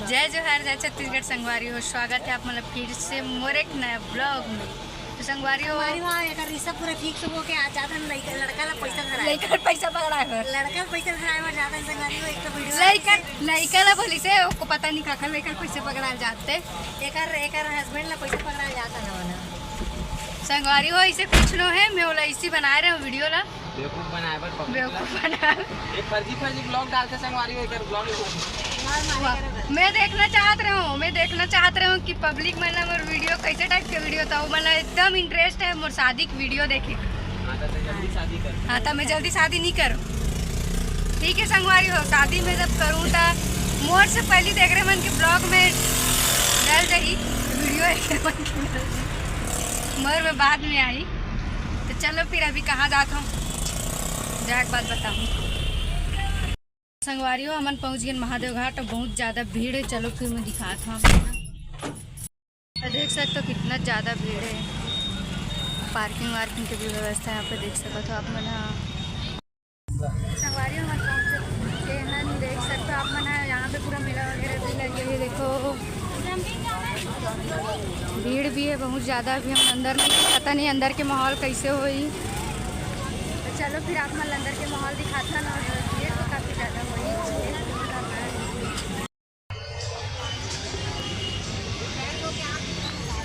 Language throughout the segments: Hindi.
जय जोहार जय छत्तीसगढ़ संगवारी हो। स्वागत है आप मतलब फिर से मोर एक नया ब्लॉग में। तो संगवारी हो रिश्ता पूरा फिक्स हो के आ जाता है। लड़का ला पैसा धराए, लड़का पैसा पकड़ा है, लड़का पैसा धराए में जाता है। संगवारी हो एक तो वीडियो लड़का ला बोली से को पता नहीं काखल लड़का पैसे पकड़ा जाते। एकर हस्बैंड ला पैसा पकड़ा जाता है ना। संगवारी हो इसे कुछ नो है, मैं बोला इसी बना रहे हूँ वीडियो ला बेवकूफ बनाए पर बेवकूफ बना। एक फर्जी ब्लॉग डालते संगवारी हो एक ब्लॉग मैं देखना चाहत रहा हूँ कि पब्लिक मतलब मोर वीडियो कैसे टाइप के वीडियो था। मतलब एकदम इंटरेस्ट है मोर शादी की वीडियो देखे। जल्दी शादी कर। हाँ तो मैं जल्दी शादी नहीं करूँ, ठीक है संगवारी हो। शादी में जब करूँ तो मोर से पहले देख रहे मन के ब्लॉग में डल जाही वीडियो मोर में बाद में आई। तो चलो फिर अभी कहाँ जाता हूँ जाके बात बताऊँ। संगवारी हो हमन पहुँच गए महादेव घाट और बहुत ज़्यादा भीड़ है। चलो फिर मैं दिखाता हूँ। तो देख सकते हो कितना ज़्यादा भीड़ है। पार्किंग वार्किंग की भी व्यवस्था यहाँ पे देख सकते हो आप मन। संगवारी हो हम पहुँच गए हैं, देख सकते हो आप मन। यहाँ पे पूरा मेला वगैरह भी लगे हुए देखो। भीड़ भी है बहुत ज़्यादा। अभी हम अंदर में पता नहीं अंदर के माहौल कैसे हुई। तो चलो फिर आप मन अंदर के माहौल दिखाता ना। भीड़ तो काफ़ी ज़्यादा हुई।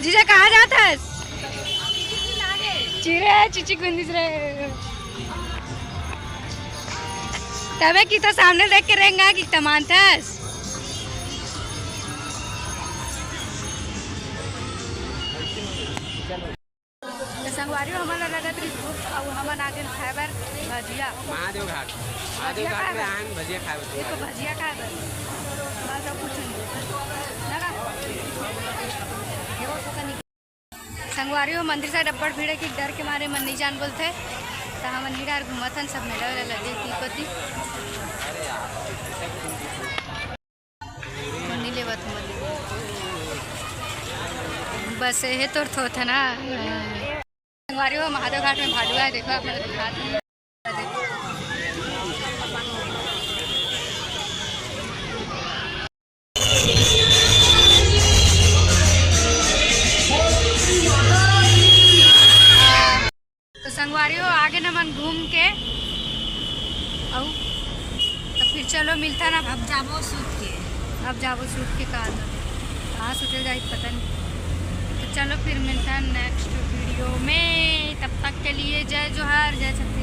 जीजा कहाँ जाता है? चिरे चिची गुंदिस रे तबे की तो सामने देख के रहेंगा कि तमान था। संगवारी हमारा लगा अब हमारा आगे खाएबर भजिया महादेव घाट में आन भजिया खाए देखो भजिया खाए कुछ संगवारी हो मंदिर से डब्बड़ भीड़ की डर के मारे मन नहीं जान बोलते। तो हम निरार घूमथन सब मेला वेला लगे तीपति नहीं लेवत बस है तो था ना। संगवारी हो महादेव घाट में भालू है देखो आप लोग दिखाते हैं। तो संगवारी हो आगे न मन घूम के आओ तो फिर चलो मिलता ना। अब जाबो सूट के कहाँ सूटे जाए पता नहीं। तो चलो फिर मिलता है नेक्स्ट वीडियो में। तब तक के लिए जय जोहार जय छत्तीसगढ़।